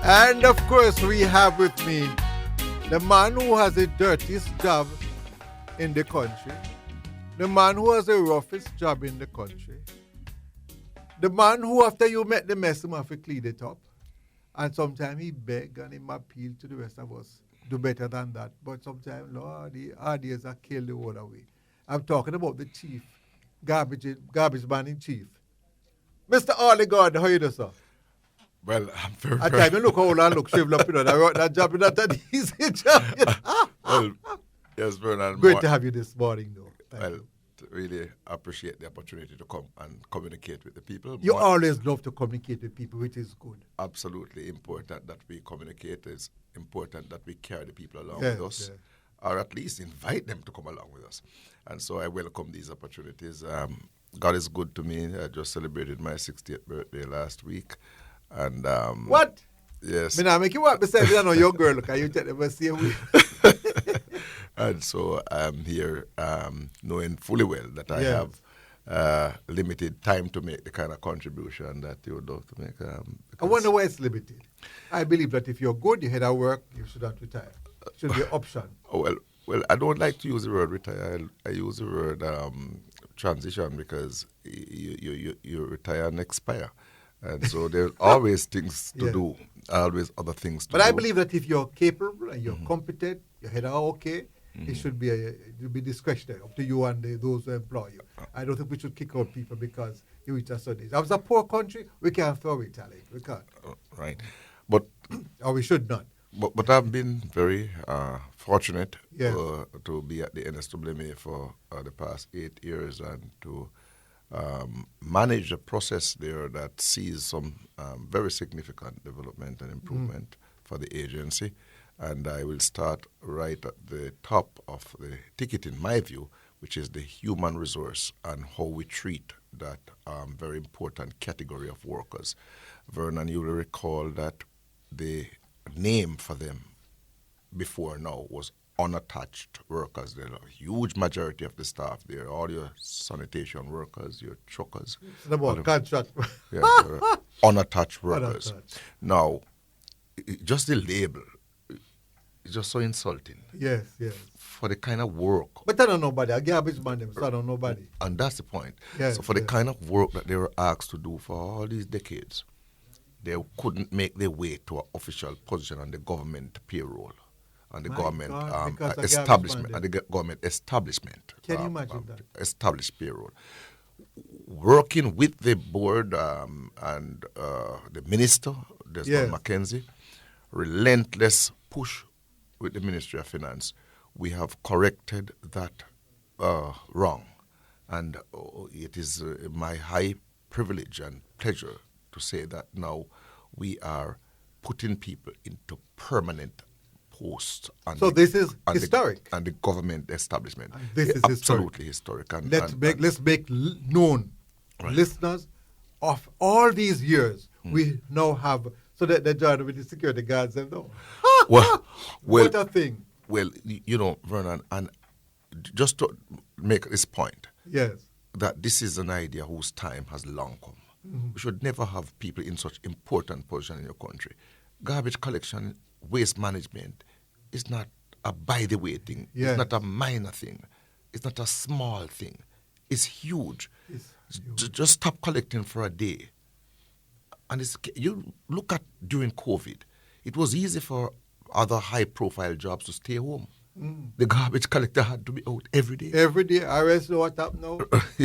And of course, we have with me the man who has the dirtiest job in the country, the man who has the roughest job in the country, the man who, after you met the mess, him have to clean it up. And sometimes he beg and him appeal to the rest of us, do better than that. But sometimes, Lord, the ideas are killed the whole away. I'm talking about the chief, garbage man in chief. Mr. Audley Gordon, how you do, sir? Well, I'm very, I tell you, look how old I look, shriveled up, that job is not an easy job. well, yes, Bernard. Great to have you this morning, though. Thank you. Really appreciate the opportunity to come and communicate with the people. You always love to communicate with people, which is good. Absolutely important that we communicate. It's important that we carry the people along with us, or at least invite them to come along with us. And so I welcome these opportunities. God is good to me. I just celebrated my 60th birthday last week. And what? Yes. Me not make you what beside me. I know your girl. Look, you tell them the same way. And so I'm here knowing fully well that I have limited time to make the kind of contribution that you would love to make. I wonder why it's limited. I believe that if you're good, you head at work, you should not retire. It should be an option. Well, I don't like to use the word retire. I use the word transition because you retire and expire. And so there's always things to do, always other things to do. But I believe that if you're capable and you're competent, your head are okay, it should be discretionary up to you and those who employ you. I don't think we should kick out people because you reach a certain age. As a poor country, we can't throw away talent. We can't. Right. But or we should not. But I've been very fortunate to be at the NSWMA for the past 8 years and to manage a process there that sees some very significant development and improvement for the agency. And I will start right at the top of the ticket, in my view, which is the human resource and how we treat that very important category of workers. Vernon, you will recall that the name for them before now was unattached workers. There are a huge majority of the staff there, all your sanitation workers, your truckers. It's about contract. Unattached workers. Now, just the label is just so insulting. Yes. For the kind of work. But I don't know nobody. A garbage man them, so I don't know nobody. And that's the point. Yes, so for the kind of work that they were asked to do for all these decades, they couldn't make their way to an official position on the government payroll. And the government establishment. And the government establishment. Can you imagine that? Established payroll. Working with the board and the minister, Desmond Mackenzie, relentless push with the Ministry of Finance, we have corrected that wrong. And it is my high privilege and pleasure to say that now we are putting people into permanent posts. So this is historic. And the government establishment. And this is absolutely historic. And let's make known, listeners, of all these years, we now have, so that they join with the security guards and know. What a thing. Well, Vernon, and just to make this point, that this is an idea whose time has long come. We should never have people in such important position in your country. Garbage collection, waste management is not a by-the-way thing. It's not a minor thing. It's not a small thing. It's huge. Just stop collecting for a day. And you look at during COVID, it was easy for other high-profile jobs to stay home. The garbage collector had to be out every day. Every day. I rest know what happened now.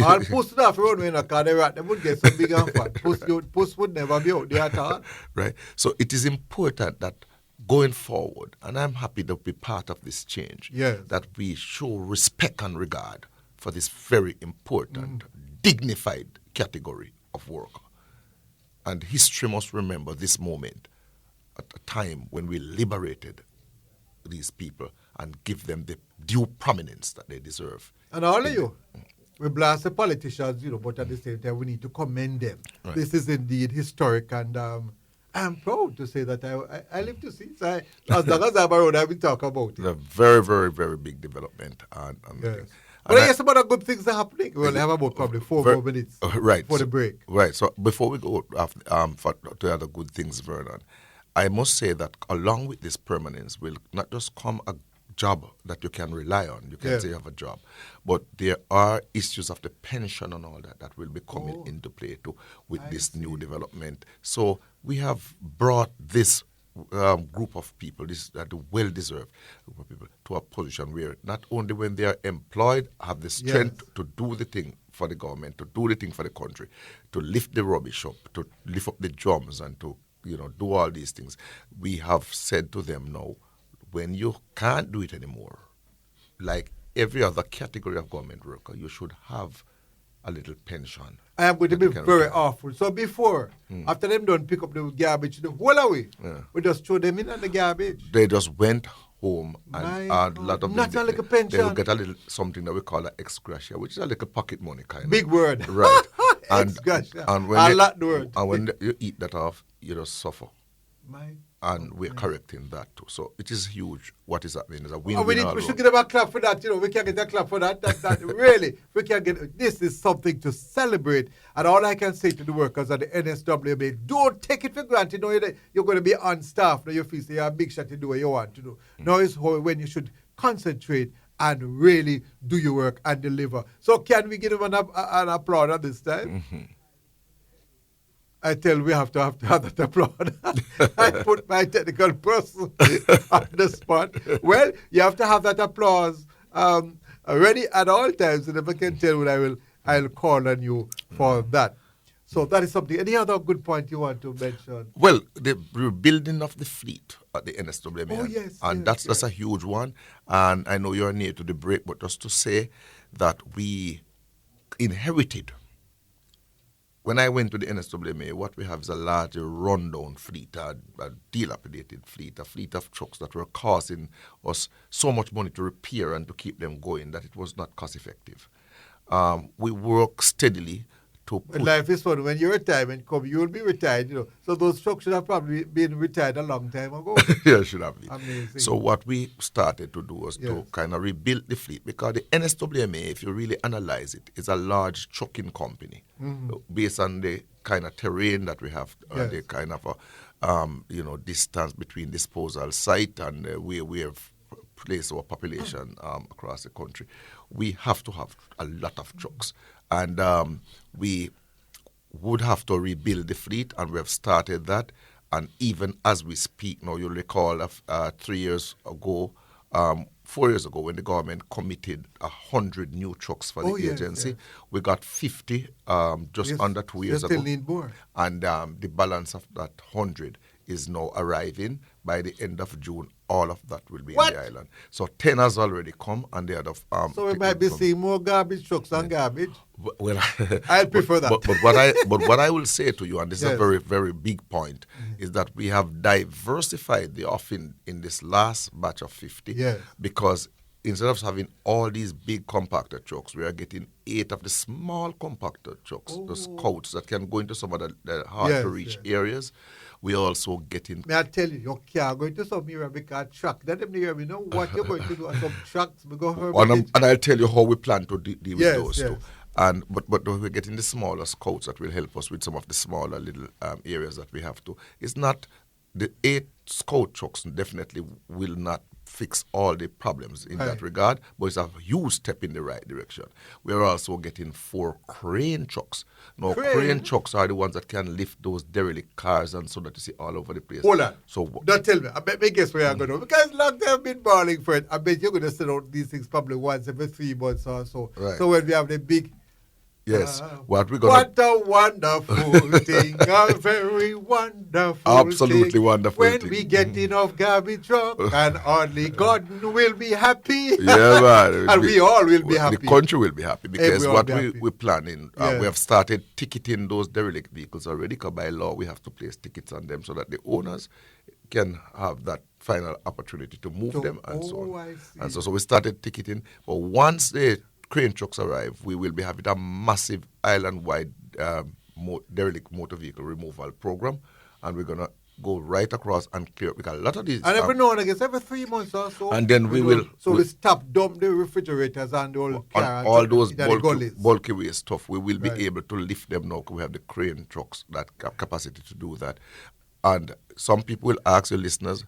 I'll push it off road when I can't rat. They would get some big and fat. Push would never be out there at all. Right. So it is important that going forward, and I'm happy to be part of this change, that we show respect and regard for this very important, dignified category of work. And history must remember this moment at a time when we liberated these people and give them the due prominence that they deserve. And all of you, we blast the politicians, but at the same time, we need to commend them. Right. This is indeed historic, and I'm proud to say that I live to see it. As long as I'm around, I will talk about it. A very, very, very big development. But I guess some other good things are happening. We'll have about probably 4 more minutes for the break. Right. So before we go to other good things, Vernon, I must say that along with this permanence will not just come a job that you can rely on. You can say you have a job. But there are issues of the pension and all that will be coming into play too with this new development. So we have brought this group of people, this well-deserved group of people, to a position where not only when they are employed have the strength to do the thing for the government, to do the thing for the country, to lift the rubbish up, to lift up the drums and to do all these things. We have said to them now, when you can't do it anymore, like every other category of government worker, you should have a little pension. I am going to be very awful. So before, after them don't pick up the garbage the whole away, we just throw them in the garbage. They just went home and a lot of not them, like a pension. They will get a little something that we call an ex gratia, which is a little pocket money kind of. Big word. Right. Ex gratia. And when and when you eat that off, you just suffer. And we're correcting that too. So it is huge what is happening. It's a win-win. We should get a clap for that. We can get a clap for that. That really, we can get. This is something to celebrate. And all I can say to the workers at the NSWMA, don't take it for granted. You're going to be on staff. Now you feel you're a big shot to do what you want to do. Now is when you should concentrate and really do your work and deliver. So can we give them an applaud at this time? I tell we have to have that applaud. I put my technical person on the spot. Well, you have to have that applause ready at all times. And if I can tell what I'll call on you for that. So that is something. Any other good point you want to mention? Well, the rebuilding of the fleet at the NSWMA. Oh, yes. And that's a huge one. And I know you're near to the break, but just to say that we inherited. When I went to the NSWMA, what we have is a large rundown fleet, a dilapidated fleet, a fleet of trucks that were costing us so much money to repair and to keep them going that it was not cost effective. We work steadily to put... Life is fun. When your retirement comes, you will be retired, So those trucks should have probably been retired a long time ago. Yeah, should have been. Amazing. So what we started to do was to kind of rebuild the fleet, because the NSWMA, if you really analyze it, is a large trucking company based on the kind of terrain that we have, the kind of distance between disposal site and where we have placed our population across the country. We have to have a lot of trucks. And we would have to rebuild the fleet, and we have started that. And even as we speak now, you'll recall 4 years ago, when the government committed 100 new trucks for the agency, we got 50 just under 2 years ago. Still need more. And the balance of that 100 is now arriving. By the end of June, all of that will be in the island. So 10 has already come, and the other... so we might be seeing more garbage trucks than garbage? Well, I prefer that. But what I will say to you, and this is a very, very big point, is that we have diversified the offering in this last batch of 50, because instead of having all these big compactor trucks, we are getting 8 of the small compactor trucks, the Scouts that can go into some of the hard-to-reach areas. We also getting... May I tell you, you can't go into some area because truck. Let them hear me know what you're going to do. Some trucks, we go and I'll tell you how we plan to deal with those too. And but we're getting the smaller Scouts that will help us with some of the smaller little areas that we have to. It's not... The 8 Scout trucks definitely will not fix all the problems in that regard, but it's a huge step in the right direction. We're also getting 4 crane trucks. Now, crane trucks are the ones that can lift those derelict cars and so that you see all over the place. Hold on. So, don't tell me. I bet me guess where you're going to. Because long time I've been balling for it. I bet you're going to send out these things probably once every 3 months or so. Right. So when we have the big... Yes. What a wonderful thing, a very wonderful Absolutely thing. Wonderful when thing. We get enough garbage truck and Audley Gordon will be happy. Yeah, man. And we all will be happy. The country will be happy because what we're planning, Yeah. we have started ticketing those derelict vehicles already, because by law we have to place tickets on them so that the owners can have that final opportunity to move them and so on. I see. And so we started ticketing. But once the crane trucks arrive, we will be having a massive island-wide derelict motor vehicle removal program, and we're going to go right across and clear, because a lot of these... And every now and again, every 3 months or so. And then we will... So we stop, dump the refrigerators and all those bulky waste stuff, we will be able to lift them now, because we have the crane trucks that have capacity to do that. And some people will ask your listeners,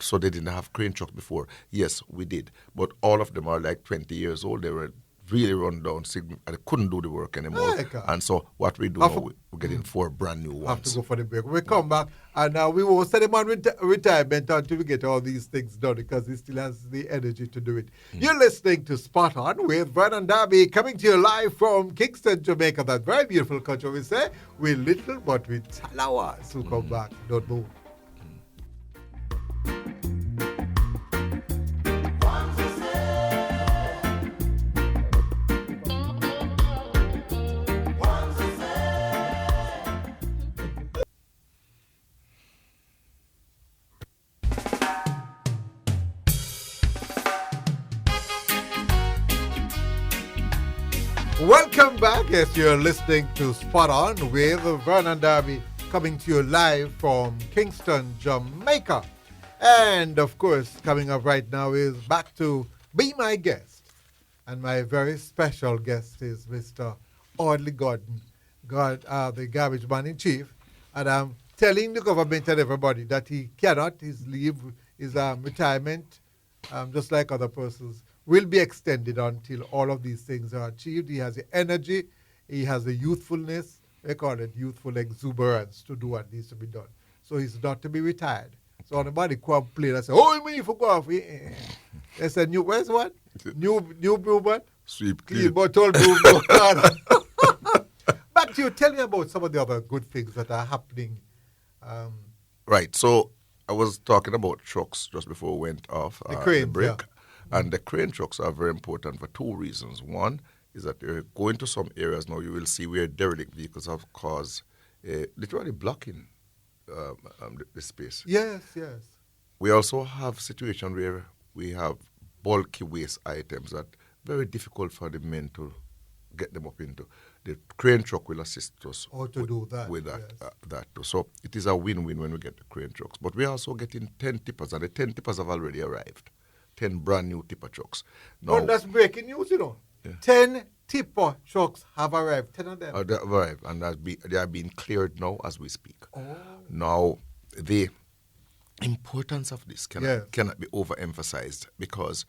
so they didn't have crane trucks before. Yes, we did. But all of them are like 20 years old. They were really run down, and they couldn't do the work anymore. And so what we do now, we're getting 4 brand new ones. Have to go for the break. We come back, and we won't send him on retirement until we get all these things done, because he still has the energy to do it. You're listening to Spot On with Vernon Darby, coming to you live from Kingston, Jamaica. That very beautiful country, we say. We're little, but we tell ours. So come back. Don't move. Welcome back. Yes, you're listening to Spot On with Vernon Darby, coming to you live from Kingston, Jamaica. And of course, coming up right now is back to Be My Guest. And my very special guest is Mr. Audley Gordon, the garbage man in chief. And I'm telling the government and everybody that he cannot, his leave, his retirement, just like other persons, will be extended until all of these things are achieved. He has the energy, he has the youthfulness, they call it youthful exuberance to do what needs to be done. So he's not to be retired. So nobody complain and say, oh, you mean for go off? They said, where's what? New blue what? Sweep clean. Bottle blue. Back to you. Tell me about some of the other good things that are happening. Right. So I was talking about trucks just before we went off the crane, the break. Yeah. And the crane trucks are very important for 2 reasons. One is that they're going to some areas now, you will see where derelict vehicles have caused literally blocking the space. Yes. We also have situations where we have bulky waste items that very difficult for the men to get them up into. The crane truck will assist us do that, with that, yes. that too. So it is a win-win when we get the crane trucks. But we're also getting 10 tippers, and the 10 tippers have already arrived. 10 brand new tipper trucks. Now, that's breaking news, you know. Yeah. 10 tipper trucks have arrived, 10 of them. They have arrived, and they are being cleared now as we speak. Oh. Now, the importance of this cannot be overemphasized, because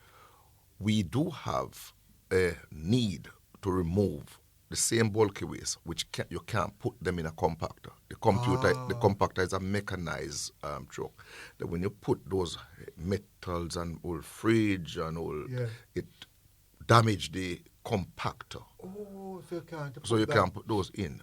we do have a need to remove the same bulky waste, which you can't put them in a compactor. The compactor is a mechanized truck. That when you put those metals and old fridge and all, it damage the compactor. Oh, so you can't put those in.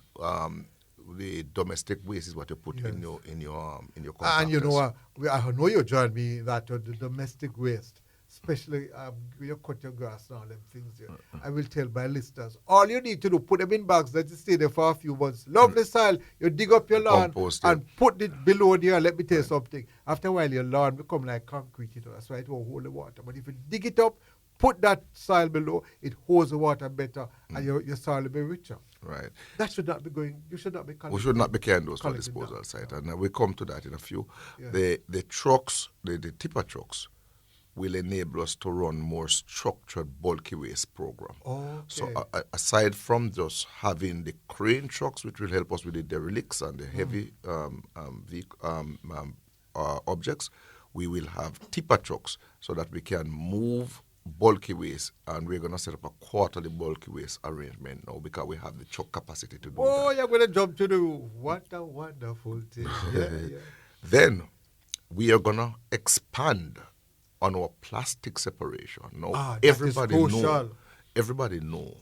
The domestic waste is what you put in your compactors. And you know, I know you joined me that the domestic waste, especially when you cut your grass and all them things there. I will tell my listeners, all you need to do, put them in bags that you stay there for a few months. Lovely soil, you dig up your lawn and put it below there. Let me tell you something. After a while, your lawn become like concrete, you know. That's why it won't hold the water. But if you dig it up, put that soil below, it holds the water better, and your soil will be richer. Right. That should not be going. You should not be collecting. We should not be carrying those for disposal site, and we come to that in a few. Yeah. The trucks, the tipper trucks, will enable us to run more structured bulky waste program. Okay. So aside from just having the crane trucks, which will help us with the derelicts and the heavy objects, we will have tipper trucks so that we can move bulky waste, and we're going to set up a quarterly bulky waste arrangement now, because we have the truck capacity to do that. Oh, you're going to jump to the roof. What a wonderful thing. Yeah. Then we are going to expand on our plastic separation. Now, everybody know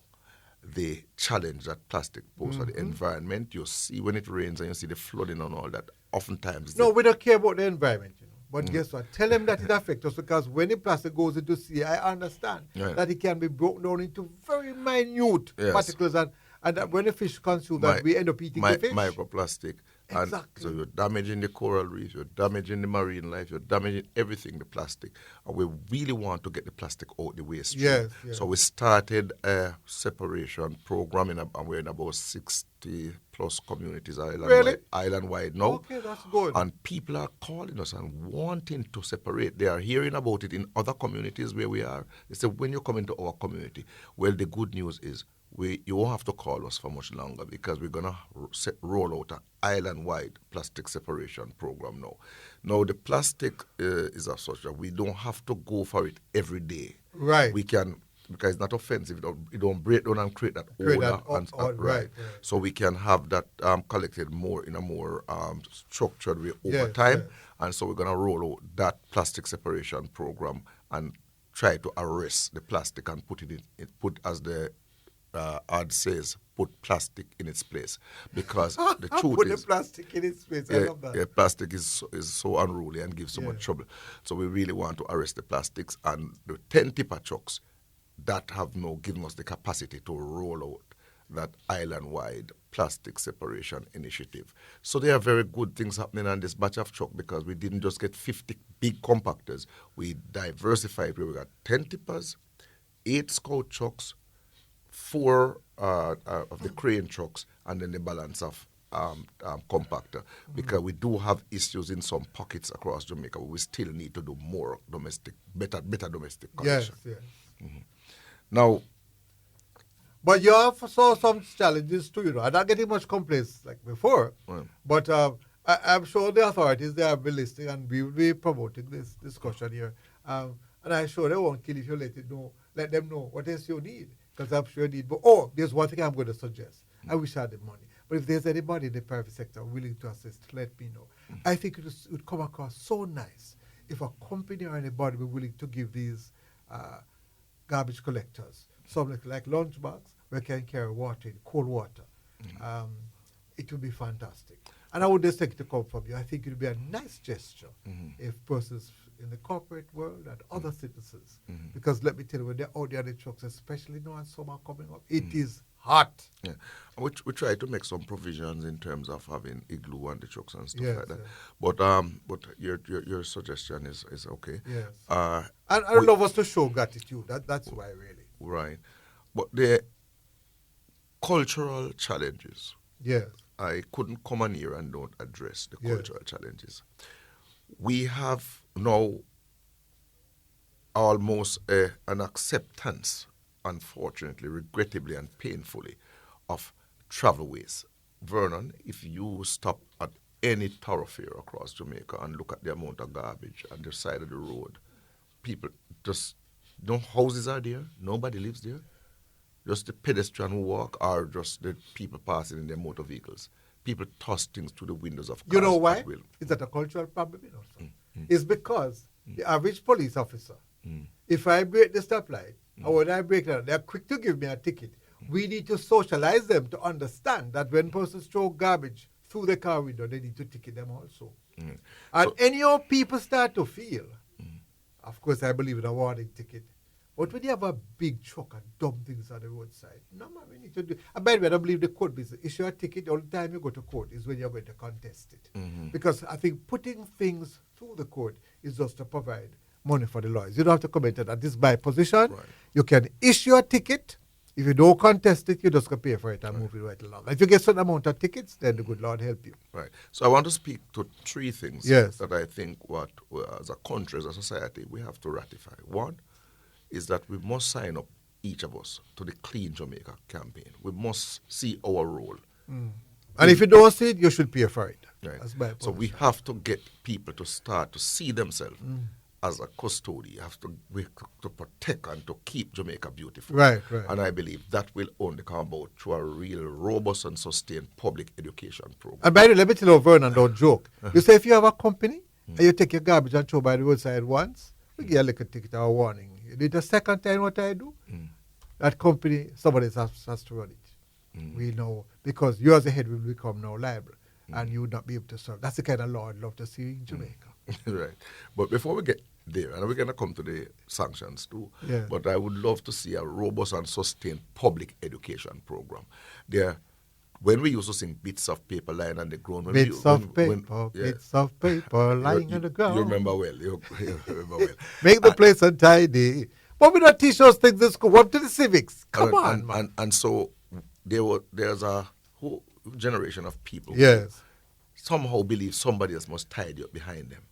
the challenge that plastic poses for the environment. You see when it rains and you see the flooding and all that. Oftentimes, we don't care about the environment, you know. But guess what? Tell them that it affects us, because when the plastic goes into sea, I understand that it can be broken down into very minute particles, and that when the fish consume that, we end up eating the fish. Microplastic. Exactly. And so you're damaging the coral reef, you're damaging the marine life, you're damaging everything, the plastic. And we really want to get the plastic out the waste stream. Yes. So we started a separation program, and we're in about 16 50 plus communities Really? island-wide now. Okay, that's good. And people are calling us and wanting to separate. They are hearing about it in other communities where we are. They say, when you come into our community, well, the good news is you won't have to call us for much longer because we're going to roll out an island-wide plastic separation program now. Now, the plastic is as such that we don't have to go for it every day. Right. We can, because it's not offensive. It don't break down and create that odor. Right. So we can have that collected more in a more structured way over time. Yes. And so we're going to roll out that plastic separation program and try to arrest the plastic and put as the ad says, put plastic in its place. Because the truth put is... the plastic in its place. I love that. Yeah, plastic is so unruly and gives so much trouble. So we really want to arrest the plastics, and the 10 tipper trucks that have now given us the capacity to roll out that island-wide plastic separation initiative. So there are very good things happening on this batch of truck because we didn't just get 50 big compactors. We diversified. We got 10 tippers, 8 scout trucks, 4 of the crane trucks, and then the balance of compactor, because we do have issues in some pockets across Jamaica, but we still need to do more better domestic collection. Yes. Mm-hmm. Now, but you have saw some challenges too, I'm not getting much complaints like before, but I'm sure the authorities, they have been listening, and we will be promoting this discussion here, and I'm sure they won't kill if you let them know what else you need. Because I'm sure need. But there's one thing I'm going to suggest. I wish I had the money. But if there's anybody in the private sector willing to assist, let me know. I think it would come across so nice if a company or anybody were willing to give these garbage collectors something like lunch bags where they can carry water in, cold water. It would be fantastic. And I would just take it to come from you. I think it would be a nice gesture if persons in the corporate world and other citizens, because let me tell you, when they're out there on the trucks, especially now and summer coming up, it is hot. Yeah, we try to make some provisions in terms of having igloo on the trucks and stuff like that. Yes. But your suggestion is okay. Yes. And I would love us to show gratitude. That's why, really. Right. But the cultural challenges. Yes. I couldn't come on here and don't address the cultural challenges. We have now almost an acceptance, unfortunately, regrettably and painfully, of travelways. Vernon, if you stop at any thoroughfare across Jamaica and look at the amount of garbage on the side of the road, people just, no houses are there, nobody lives there. Just the pedestrian who walk, or just the people passing in their motor vehicles. People toss things through the windows of cars. You know why? Is that a cultural problem? It's because the average police officer, if I break the stoplight, or when I break it, they're quick to give me a ticket. We need to socialize them to understand that when persons throw garbage through the car window, they need to ticket them also. And any of people start to feel, of course I believe in a warning ticket, but when you have a big truck and dump things on the roadside, no man, we need to do. And by the way, I don't believe the court business. Issue a ticket, the only time you go to court is when you're going to contest it. Because I think putting things through the court is just to provide money for the lawyers. You don't have to comment on that. This is my position. Right. You can issue a ticket. If you don't contest it, you just can pay for it and move it right along. If you get certain amount of tickets, then the good Lord help you. Right. So I want to speak to 3 things that I think as a country, as a society, we have to ratify. One is that we must sign up, each of us, to the Clean Jamaica campaign. We must see our role. And if you don't see it, you should pay for it. Right. So we have to get people to start to see themselves as a custodian. We have to protect and to keep Jamaica beautiful. Right. And I believe that will only come about through a real robust and sustained public education program. And by the way, let me tell you, Vernon, don't joke. You say if you have a company and you take your garbage and throw by the roadside once, we give you a little ticket or a warning. You did the second time what I do, that company, somebody has to run it. We know, because you as a head will become now liable, and you would not be able to serve. That's the kind of law I'd love to see in Jamaica. Right. But before we get there, and we're going to come to the sanctions too, but I would love to see a robust and sustained public education program. When we used to sing bits of paper lying on the ground. Bits of paper lying on the ground. You remember well. You remember well. Make the place untidy. But we don't teach those things in school. Up to the civics. Come on, man. And so there's a generation of people Yes. somehow believe somebody else must tidy up behind them.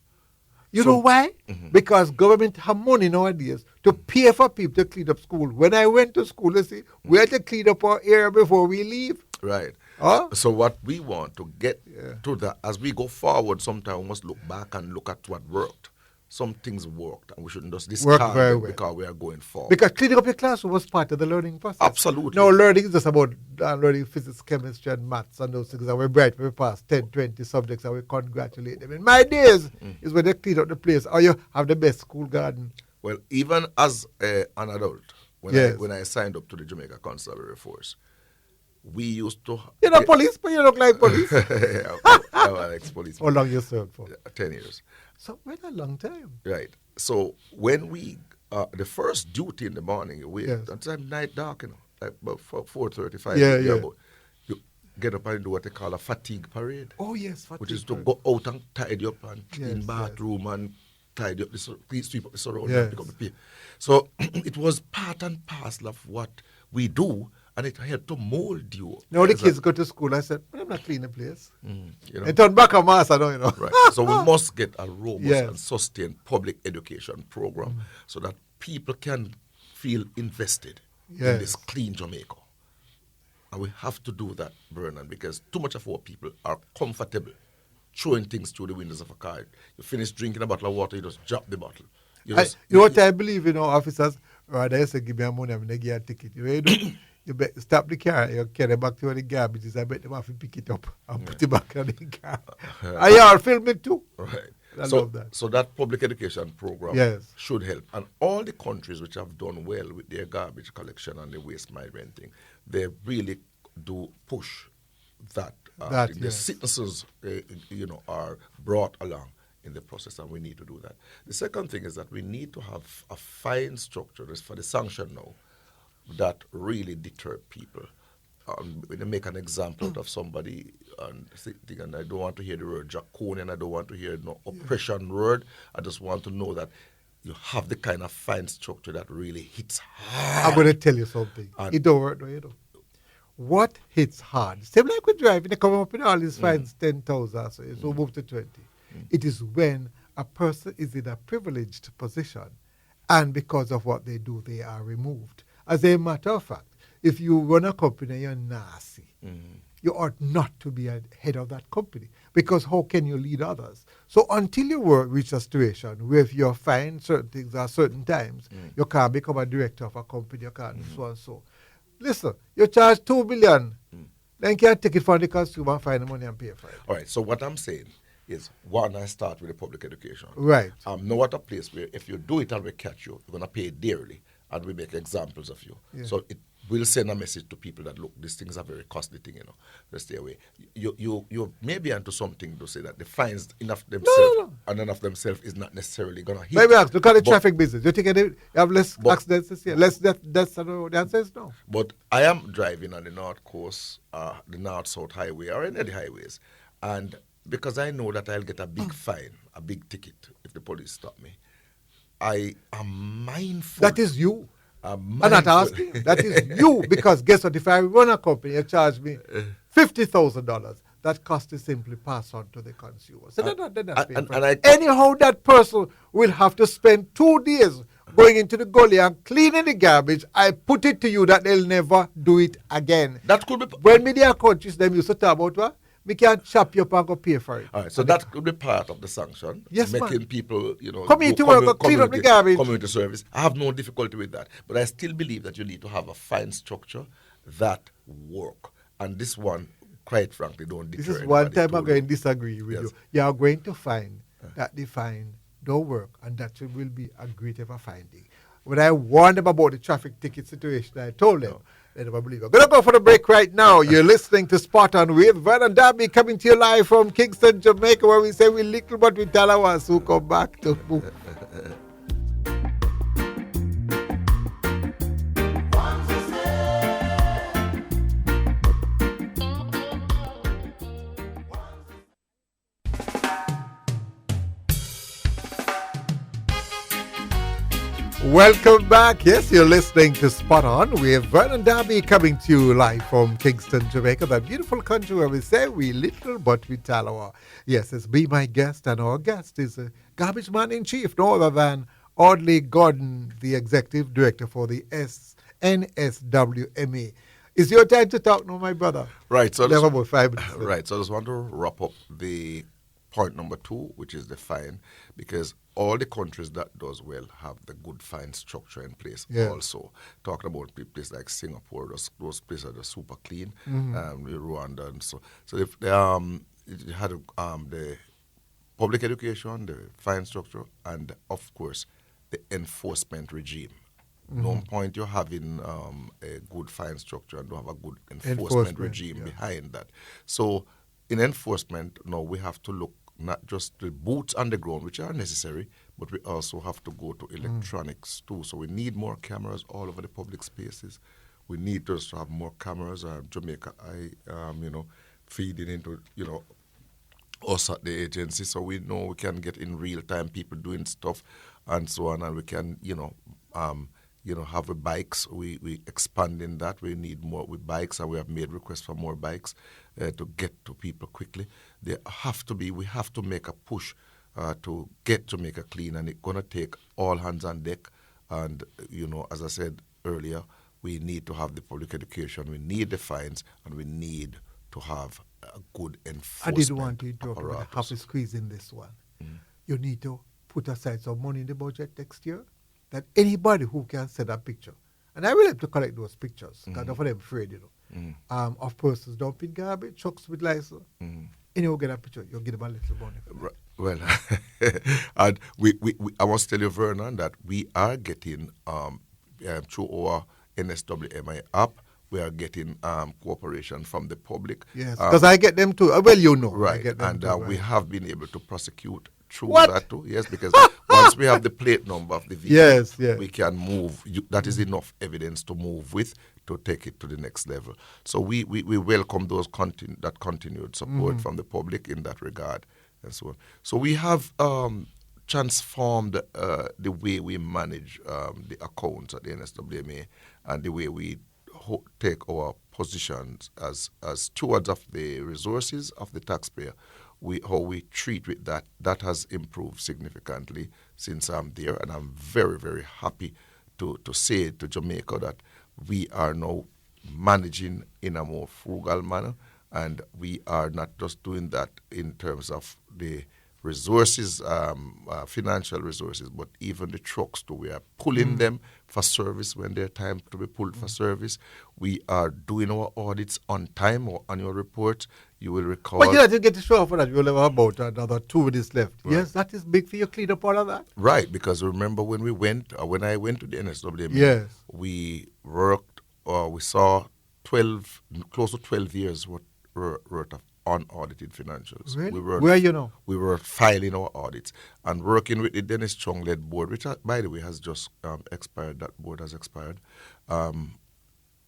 You know why? Because government have money nowadays to pay for people to clean up school. When I went to school, they say, we have to clean up our area before we leave. Right. Huh? So what we want to get to that, as we go forward, sometimes we must look back and look at what worked. Some things worked, and we shouldn't just discard them because we are going forward. Because cleaning up your classroom was part of the learning process. Absolutely. Now, learning is just about learning physics, chemistry, and maths, and those things. And we're bright when we pass 10, 20 subjects, and we congratulate them. In my days, is when they clean up the place, or you have the best school garden. Well, even as an adult, when I signed up to the Jamaica Constabulary Force, we used to... You're not police, but you look like police. I'm an ex-police. How long you served for? 10 years. So, quite a long time. Right. So, when we... the first duty in the morning, that's night dark, like about 4:35. You get up and do what they call a fatigue parade. Oh, yes, fatigue which is to parade. go out and tidy up and clean bathroom and tidy up sweep up the surroundings and pick up the pay. So, it was part and parcel of what we do, and it helped to mold you. Now the kids go to school, I said, but I'm not cleaning the place. And turn back a mass, I know, Right. So we must get a robust and sustained public education program so that people can feel invested in this clean Jamaica. And we have to do that, Vernon, because too much of our people are comfortable throwing things through the windows of a car. You finish drinking a bottle of water, you just drop the bottle. You know what I believe, officers, rather you say, give me a money, I'm going to give you a ticket. You know what you do? You stop the car, you carry it back to where the garbage is. I bet them have to pick it up and put it back on the car. And you all film it too. Right. I love that. So that public education program should help. And all the countries which have done well with their garbage collection and the waste management thing, they really do push that. The citizens, are brought along in the process, and we need to do that. The second thing is that we need to have a fine structure for the sanction now that really deter people. When they make an example out of somebody, and I don't want to hear the word draconian, I don't want to hear no oppression word. I just want to know that you have the kind of fine structure that really hits hard. I'm going to tell you something. It don't work, no, you know. What hits hard? Same like with driving, they come up with all these fines, 10,000, so move to 20. It is when a person is in a privileged position, and because of what they do, they are removed. As a matter of fact, if you run a company, you're nasty. You ought not to be a head of that company, because how can you lead others? So until you reach a situation where if you're fined certain things at certain times, you can't become a director of a company, you can't do so and so. Listen, you charge $2 billion, then you can't take it from the consumer and find the money and pay for it. All right, so what I'm saying is, one, I start with the public education. Right. Know at a place where if you do it and we catch you, you're going to pay dearly, and we make examples of you. Yeah. So it will send a message to people that, look, these things are very costly thing, let's stay away. You may be onto something to say that the fines enough themselves and enough themselves is not necessarily going to hit. Maybe look at the traffic business. You think you have less accidents this year? Less deaths? The answer is no. But I am driving on the North Coast, the North-South Highway, or any of the highways, and because I know that I'll get a big fine, a big ticket if the police stop me, I am mindful. That is you. I'm not asking. That is you. Because guess what? If I run a company, you charge me $50,000. That cost is simply passed on to the consumer. So anyhow, that person will have to spend 2 days going into the gully and cleaning the garbage. I put it to you that they'll never do it again. That could be. When media countries, them used to talk about what? We can't chop you up and go pay for it. All right, so that could be part of the sanction. Yes, making people, community work, clean up the garbage. Community service. I have no difficulty with that. But I still believe that you need to have a fine structure that work. And this one, quite frankly, don't deter. This is one time I'm going to disagree with you. You are going to find that the fine don't work, and that will be a great ever finding. When I warned them about the traffic ticket situation, I told them, they never believe it. I'm going to go for the break right now. You're listening to Spot On with Vernon Darby, coming to you live from Kingston, Jamaica, where we say we little but we tell our so come back to move. Welcome back. Yes, you're listening to Spot On. We have Vernon Darby coming to you live from Kingston, Jamaica, that beautiful country where we say we little but we tell. Yes, it's Be My Guest, and our guest is a garbage man in chief, no other than Audley Gordon, the executive director for the NSWMA. It's your time to talk now, my brother. Right. So about 5 minutes. Right. So I just want to wrap up the point number 2, which is the fine, because all the countries that does well have the good fine structure in place. Also, talking about places like Singapore, those places are just super clean. Rwanda, and so if it had the public education, the fine structure, and of course the enforcement regime. No point you're having a good fine structure and don't have a good enforcement regime behind that. So in enforcement, now we have to look not just the boots on the ground, which are necessary, but we also have to go to electronics too. So we need more cameras all over the public spaces. We need to just have more cameras. Jamaica, feeding into, us at the agency, so we know we can get in real time people doing stuff and so on, and we can, have the bikes. We expanding that. We need more with bikes, and we have made requests for more bikes to get to people quickly. We have to make a push to get Jamaica clean, and it's going to take all hands on deck. And, as I said earlier, we need to have the public education, we need the fines, and we need to have a good enforcement. I did want to talk about have to squeeze in this one. You need to put aside some money in the budget next year, that anybody who can send a picture, and I will have to collect those pictures, because of them afraid, of persons dumping garbage, trucks with license. Anyone get a picture, you'll give them a little money. Well, and I must tell you, Vernon, that we are getting, through our NSWMA app, we are getting cooperation from the public. Yes, because I get them too. Well, Right, I get them and we have been able to prosecute through What? that too. Yes, because once we have the plate number of the vehicle, we can move. That is enough evidence to move with to take it to the next level. So we welcome those that continued support from the public in that regard and so on. So we have transformed the way we manage the accounts at the NSWMA and the way we take our positions as stewards of the resources of the taxpayer. How we treat with that has improved significantly since I'm there, and I'm very, very happy to say to Jamaica that we are now managing in a more frugal manner, and we are not just doing that in terms of the resources, financial resources, but even the trucks too. We are pulling them for service when they're time to be pulled for service. We are doing our audits on time or annual reports. You will recall. But you have to get to show up for that. You'll have about another 2 minutes left. Right. Yes, that is big for you, clean up all of that. Right, because remember when I went to the NSWMA, we worked, we saw close to 12 years worth of unaudited financials. Really? Where are you now? We were filing our audits and working with the Dennis Chung-led board, which, by the way, has just expired. That board has expired.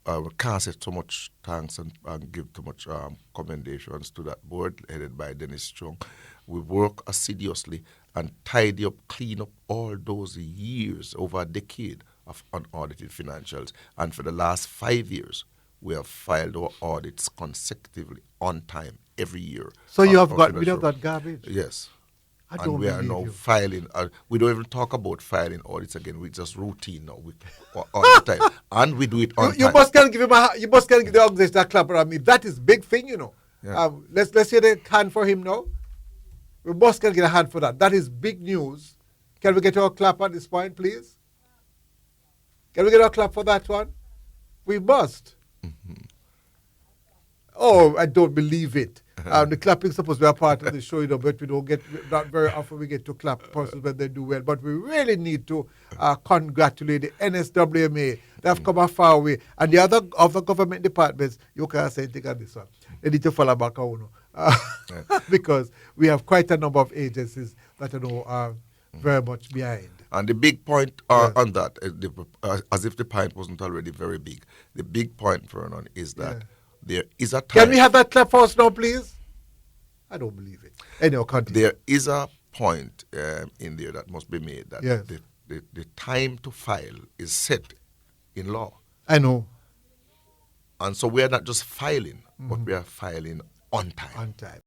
We can't say too much thanks and give too much commendations to that board headed by Dennis Chung. We work assiduously and tidy up, clean up all those years, over a decade of unaudited financials. And for the last 5 years, we have filed our audits consecutively on time every year. So you have got rid of that garbage? Yes. And we are now filing. We don't even talk about filing audits again. We just routine now all the time, and we do it on time. You must give him you must give the organization a clap around me. That is big thing, Yeah. Let's hear the hand for him now. We must get a hand for that. That is big news. Can we get our clap at this point, please? Can we get our clap for that one? We must. Oh, I don't believe it. The clapping is supposed to be a part of the show, but we don't get, not very often we get to clap persons when they do well. But we really need to congratulate the NSWMA. They have come a far way. And the other government departments, you can't say anything on this one. They need to follow back on. Because we have quite a number of agencies that are very much behind. And the big point on that, as if the point wasn't already very big, the big point, Vernon, is that there is a time. Can we have that clap for us now, please? I don't believe it. Anyway, continue. There is a point in there that must be made that the the time to file is set in law. I know. And so we are not just filing, but we are filing on time. On time.